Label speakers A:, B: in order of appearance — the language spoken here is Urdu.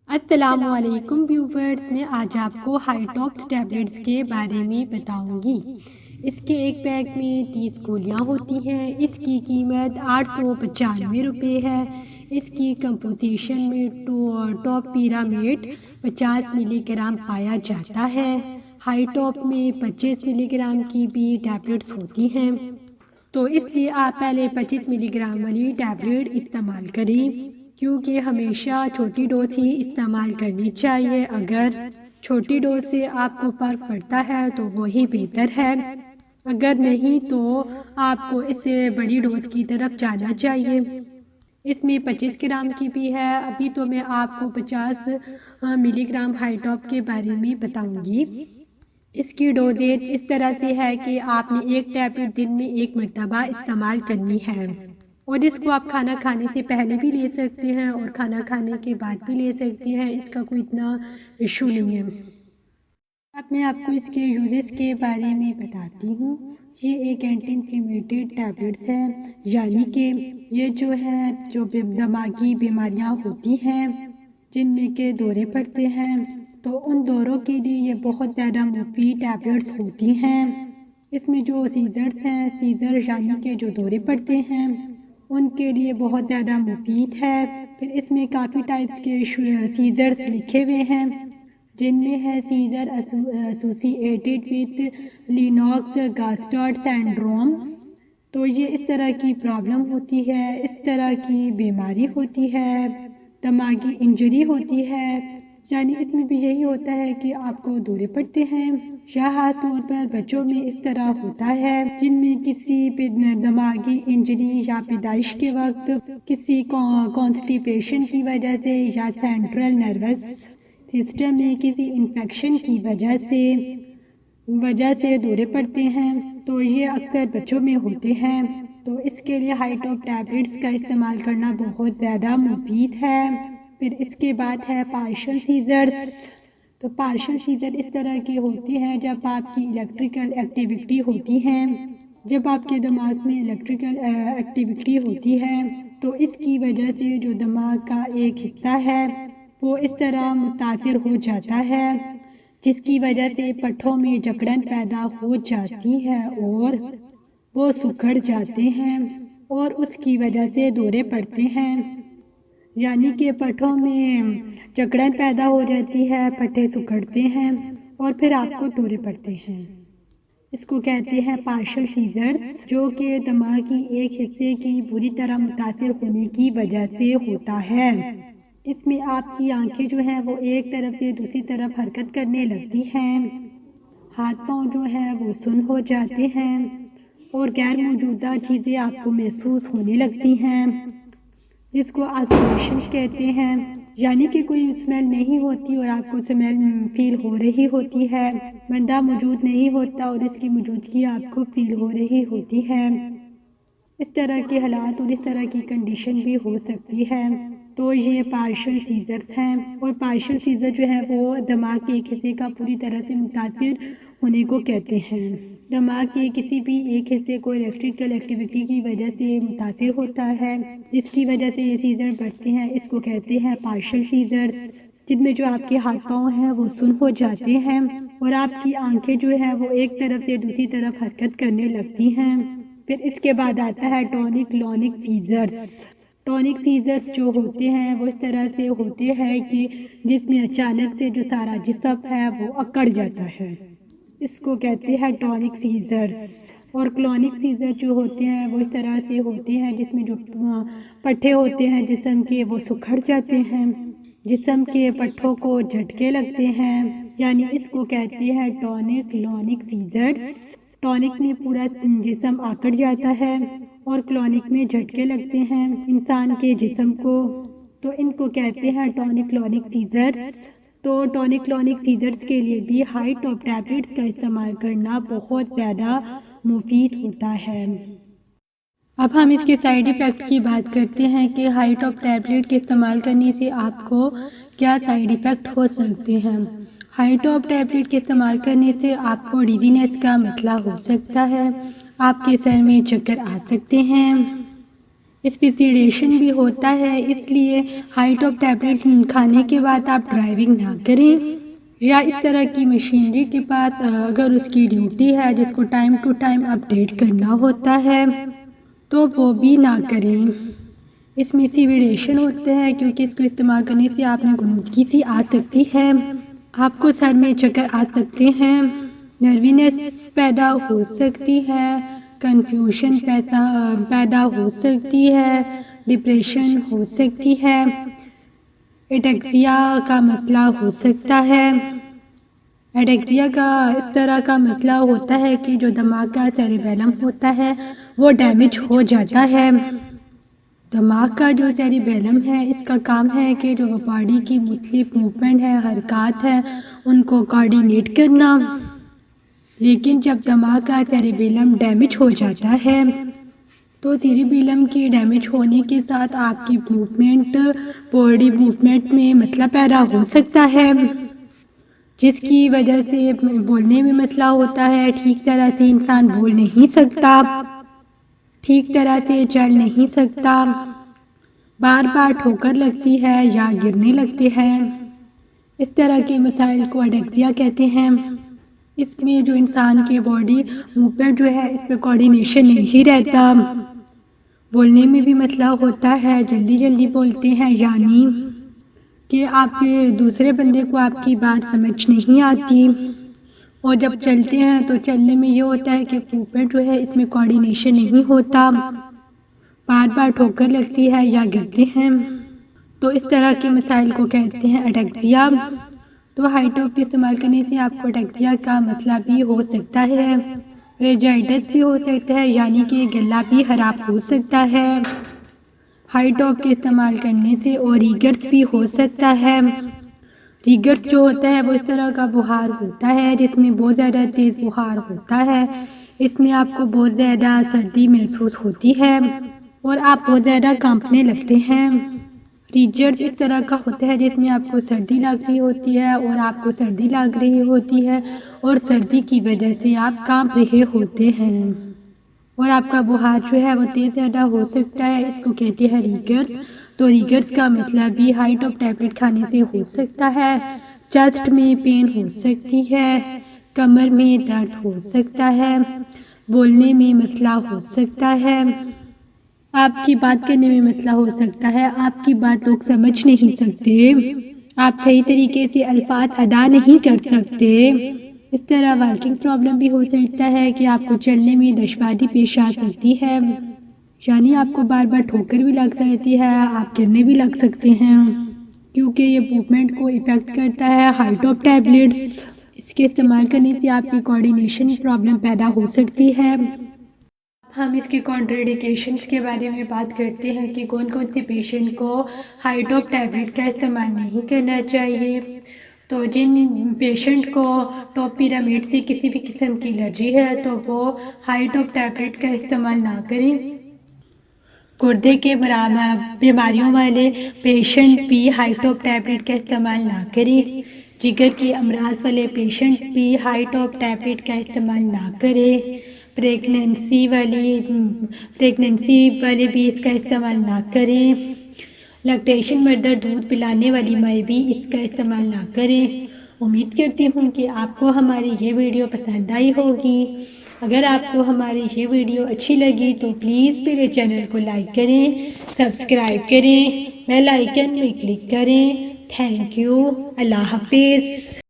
A: السلام علیکم ویورز، میں آج آپ کو ہائی ٹاپس ٹیبلٹس کے بارے میں بتاؤں گی۔ اس کے ایک پیک میں 30 گولیاں ہوتی ہیں۔ اس کی قیمت 895 روپے ہے۔ اس کی کمپوزیشن میں ٹاپ پیرامیڈ 50 ملی گرام پایا جاتا ہے۔ ہائی ٹاپ میں 25 ملی گرام کی بھی ٹیبلٹس ہوتی ہیں، تو اس لیے آپ پہلے 25 ملی گرام والی ٹیبلٹ استعمال کریں، کیونکہ ہمیشہ چھوٹی ڈوز ہی استعمال کرنی چاہیے۔ اگر چھوٹی ڈوز سے آپ کو فرق پڑتا ہے تو وہی بہتر ہے، اگر نہیں تو آپ کو اس سے بڑی ڈوز کی طرف جانا چاہیے۔ اس میں 25 گرام کی بھی ہے۔ ابھی تو میں آپ کو 50 ملی گرام ہائی ٹاپ کے بارے میں بتاؤں گی۔ اس کی ڈوزیج اس طرح سے ہے کہ آپ نے ایک ٹیبلٹ دن میں 1 مرتبہ استعمال کرنی ہے، اور اس کو آپ کھانا کھانے سے پہلے بھی لے سکتے ہیں اور کھانا کھانے کے بعد بھی لے سکتے ہیں، اس کا کوئی اتنا ایشو نہیں ہے۔ اب میں آپ کو اس کے یوزز کے بارے میں بتاتی ہوں۔ یہ ایک اینٹی انفلیمیٹری ٹیبلٹ ہے، یعنی کہ یہ جو دماغی بیماریاں ہوتی ہیں جن میں کے دورے پڑتے ہیں، تو ان دوروں کے لیے یہ بہت زیادہ مفید ٹیبلٹس ہوتی ہیں۔ اس میں جو سیزرز ہیں، یعنی کہ جو دورے پڑتے ہیں ان کے لیے بہت زیادہ مفید ہے۔ پھر اس میں کافی ٹائپس کے سیزرز لکھے ہوئے ہیں، جن میں ہے سیزر ایسوسیٹیڈ وتھ لینوکس گاسٹارڈ سنڈروم۔ تو یہ اس طرح کی پرابلم ہوتی ہے، اس طرح کی بیماری ہوتی ہے، دماغی انجری ہوتی ہے، یعنی اس میں بھی یہی ہوتا ہے کہ آپ کو دورے پڑتے ہیں۔ شائع طور پر بچوں میں اس طرح ہوتا ہے، جن میں کسی دماغی انجری یا پیدائش کے وقت کسی کانسٹیپیشن کی وجہ سے یا سینٹرل نروس سسٹم میں کسی انفیکشن کی وجہ سے دورے پڑتے ہیں، تو یہ اکثر بچوں میں ہوتے ہیں۔ تو اس کے لیے ہائی ٹاپ ٹیبلٹس کا استعمال کرنا بہت زیادہ مفید ہے۔ پھر اس کے بعد ہے پارشل سیزرز۔ تو پارشل سیزر اس طرح کی ہوتی ہے جب آپ کی الیکٹریکل ایکٹیویٹی ہوتی ہے، جب آپ کے دماغ میں الیکٹریکل ایکٹیویٹی ہوتی ہے تو اس کی وجہ سے جو دماغ کا ایک حصہ ہے وہ اس طرح متاثر ہو جاتا ہے، جس کی وجہ سے پٹھوں میں جکڑن پیدا ہو جاتی ہے اور وہ سکڑ جاتے ہیں، اور اس کی وجہ سے دورے پڑتے ہیں، یعنی کہ پٹھوں میں جکڑن پیدا ہو جاتی ہے، پٹھے سکڑتے ہیں اور پھر آپ کو دورے پڑتے ہیں۔ اس کو کہتے ہیں پارشل سیزرز، جو کہ دماغ کی ایک حصے کی بری طرح متاثر ہونے کی وجہ سے ہوتا ہے۔ اس میں آپ کی آنکھیں جو ہیں وہ ایک طرف سے دوسری طرف حرکت کرنے لگتی ہیں، ہاتھ پاؤں جو ہیں وہ سن ہو جاتے ہیں، اور غیر موجودہ چیزیں آپ کو محسوس ہونے لگتی ہیں، جس کو آسولیشن کہتے ہیں، یعنی کہ کوئی اسمیل نہیں ہوتی اور آپ کو اسمیل فیل ہو رہی ہوتی ہے، بندہ موجود نہیں ہوتا اور اس کی موجودگی آپ کو فیل ہو رہی ہوتی ہے۔ اس طرح کے حالات اور اس طرح کی کنڈیشن بھی ہو سکتی ہے۔ تو یہ پارشل سیزرز ہیں، اور پارشل سیزر جو ہے وہ دماغ کے ایک حصے کا پوری طرح سے متاثر ہونے کو کہتے ہیں۔ دماغ کے کسی بھی ایک حصے کو الیکٹریکل ایکٹیویٹی کی وجہ سے متاثر ہوتا ہے، جس کی وجہ سے یہ سیزر بڑھتے ہیں، اس کو کہتے ہیں پارشل سیزرز، جن میں جو آپ کے ہاتھ پاؤں ہیں وہ سن ہو جاتے ہیں اور آپ کی آنکھیں جو ہیں وہ ایک طرف سے دوسری طرف حرکت کرنے لگتی ہیں۔ پھر اس کے بعد آتا ہے ٹونک کلونک سیزرز۔ ٹونک سیزرز جو ہوتے ہیں وہ اس طرح سے ہوتے ہیں کہ جس میں اچانک سے جو سارا جسم ہے وہ اکڑ جاتا ہے، اس کو کہتے ہیں ٹونک سیزرز۔ اور کلونک سیزر جو ہوتے ہیں وہ اس طرح سے ہوتے ہیں جس میں جو پٹھے ہوتے ہیں جسم کے وہ سکھڑ جاتے ہیں، جسم کے پٹھوں کو جھٹکے لگتے ہیں، یعنی اس کو کہتے ہیں ٹونک کلونک سیزرز۔ ٹونک میں پورا جسم آکڑ جاتا ہے اور کلونک میں جھٹکے لگتے ہیں انسان کے جسم کو، تو ان کو کہتے ہیں ٹونک کلونک سیزرز۔ تو ٹونک کلونک سیزرز کے لیے بھی ہائی ٹاپ ٹیبلٹس کا استعمال کرنا بہت زیادہ مفید ہوتا ہے۔ اب ہم اس کے سائیڈ ایفیکٹ کی بات کرتے ہیں کہ ہائی ٹاپ ٹیبلٹ کے استعمال کرنے سے آپ کو کیا سائیڈ ایفیکٹ ہو سکتے ہیں۔ ہائی ٹاپ ٹیبلٹ کے استعمال کرنے سے آپ کو ڈیزینس کا مسئلہ ہو سکتا ہے، آپ کے سر میں چکر آ سکتے ہیں، اس میں سیڈیشن بھی ہوتا ہے، اس لیے ہائی ڈوز ٹیبلٹ کھانے کے بعد آپ ڈرائیونگ نہ کریں، یا اس طرح کی مشینری کے پاس اگر اس کی ڈیوٹی ہے جس کو ٹائم ٹو ٹائم اپڈیٹ کرنا ہوتا ہے تو وہ بھی نہ کریں۔ اس میں سیویڈیشن ہوتے ہیں کیونکہ اس کو استعمال کرنے سے آپ میں غنودگی سی آ سکتی ہے، آپ کو سر میں چکر آ سکتے ہیں، نروینس پیدا ہو سکتی ہے، کنفیوژن پیدا ہو سکتی ہے، ڈپریشن ہو سکتی ہے، ایٹیکسیا کا مسئلہ ہو سکتا ہے۔ ایٹیکسیا کا اس طرح کا مسئلہ ہوتا ہے کہ جو دماغ کا سیریبیلم ہوتا ہے وہ ڈیمیج ہو جاتا ہے۔ دماغ کا جو سیریبیلم ہے اس کا کام ہے کہ جو باڈی کی مختلف موومنٹ ہے، حرکات ہیں، ان کو کوآرڈینیٹ کرنا، لیکن جب دماغ کا سیریبیلم ڈیمیج ہو جاتا ہے تو سیریبیلم کی ڈیمیج ہونے کے ساتھ آپ کی موومنٹ، باڈی موومنٹ میں مسئلہ پیدا ہو سکتا ہے، جس کی وجہ سے بولنے میں مسئلہ ہوتا ہے، ٹھیک طرح سے انسان بول نہیں سکتا، ٹھیک طرح سے چل نہیں سکتا، بار بار ٹھوکر لگتی ہے یا گرنے لگتے ہیں۔ اس طرح کے مسائل کو ایٹیکسیا کہتے ہیں۔ اس میں جو انسان کی باڈی موومنٹ جو ہے اس پہ کوآرڈینیشن نہیں رہتا، بولنے میں بھی مسئلہ ہوتا ہے، جلدی جلدی بولتے ہیں، یعنی کہ آپ کے دوسرے بندے کو آپ کی بات سمجھ نہیں آتی، اور جب چلتے ہیں تو چلنے میں یہ ہوتا ہے کہ موومنٹ جو ہے اس میں کوآرڈینیشن نہیں ہوتا، بار بار ٹھوکر لگتی ہے یا گرتے ہیں، تو اس طرح کے مسائل کو کہتے ہیں ایٹیکسیا۔ تو ہائی ڈوز کے استعمال کرنے سے آپ کو ایٹیکسیا کا مسئلہ بھی ہو سکتا ہے، ریجائٹس بھی ہو سکتا ہے، یعنی کہ گلا بھی خراب ہو سکتا ہے ہائی ڈوز کے استعمال کرنے سے، اور ریگرس بھی ہو سکتا ہے۔ ریگرس جو ہوتا ہے وہ اس طرح کا بخار ہوتا ہے جس میں بہت زیادہ تیز بخار ہوتا ہے، اس میں آپ کو بہت زیادہ سردی محسوس ہوتی ہے اور آپ بہت زیادہ کانپنے لگتے ہیں۔ ریجرس اس طرح کا ہوتا ہے جس میں آپ کو سردی لگ رہی ہوتی ہے اور آپ کو سردی لگ رہی ہوتی ہے اور سردی کی وجہ سے آپ کانپ رہے ہوتے ہیں اور آپ کا بخار جو ہے وہ تیز زیادہ ہو سکتا ہے، اس کو کہتے ہیں ریگرس۔ تو ریگرس کا مطلب بھی ہائی ڈوز ٹیبلٹ کھانے سے ہو سکتا ہے، چیسٹ میں پین ہو سکتی ہے، کمر میں درد ہو سکتا ہے، بولنے میں مسئلہ ہو سکتا ہے، آپ کی بات کرنے میں مسئلہ ہو سکتا ہے، آپ کی بات لوگ سمجھ نہیں سکتے، آپ صحیح طریقے سے الفاظ ادا نہیں کر سکتے۔ اس طرح واکنگ پرابلم بھی ہو سکتا ہے کہ آپ کو چلنے میں دشواری پیش آ سکتی ہے، یعنی آپ کو بار بار ٹھوکر بھی لگ سکتی ہے، آپ گرنے بھی لگ سکتے ہیں، کیونکہ یہ موومنٹ کو افیکٹ کرتا ہے ہائی ڈوز ٹیبلٹس۔ اس کے استعمال کرنے سے آپ کی کوآرڈینیشن پرابلم پیدا ہو سکتی ہے۔ ہم اس کے کنٹراڈیکیشنز کے بارے میں بات کرتے ہیں کہ کون کون سے پیشنٹ کو ہائی ڈوز ٹیبلٹ کا استعمال نہیں کرنا چاہیے۔ تو جن پیشنٹ کو ٹوپیرامیڈ سے کسی بھی قسم کی الرجی ہے تو وہ ہائی ڈوز ٹیبلٹ کا استعمال نہ کریں۔ گردے کے بیماریوں والے پیشنٹ بھی ہائی ڈوز ٹیبلٹ کا استعمال نہ کریں۔ جگر کے امراض والے پیشنٹ بھی ہائی ڈوز ٹیبلٹ کا استعمال نہ کریں۔ پریگننسی والے بھی اس کا استعمال نہ کریں۔ لیکٹیشن مدر دودھ پلانے والی مائیں بھی اس کا استعمال نہ کریں۔ امید کرتی ہوں کہ آپ کو ہماری یہ ویڈیو پسند آئی ہوگی۔ اگر آپ کو ہماری یہ ویڈیو اچھی لگی تو پلیز میرے چینل کو لائک کریں، سبسکرائب کریں، بیل آئیکن میں کلک کریں۔ تھینک یو، اللہ حافظ۔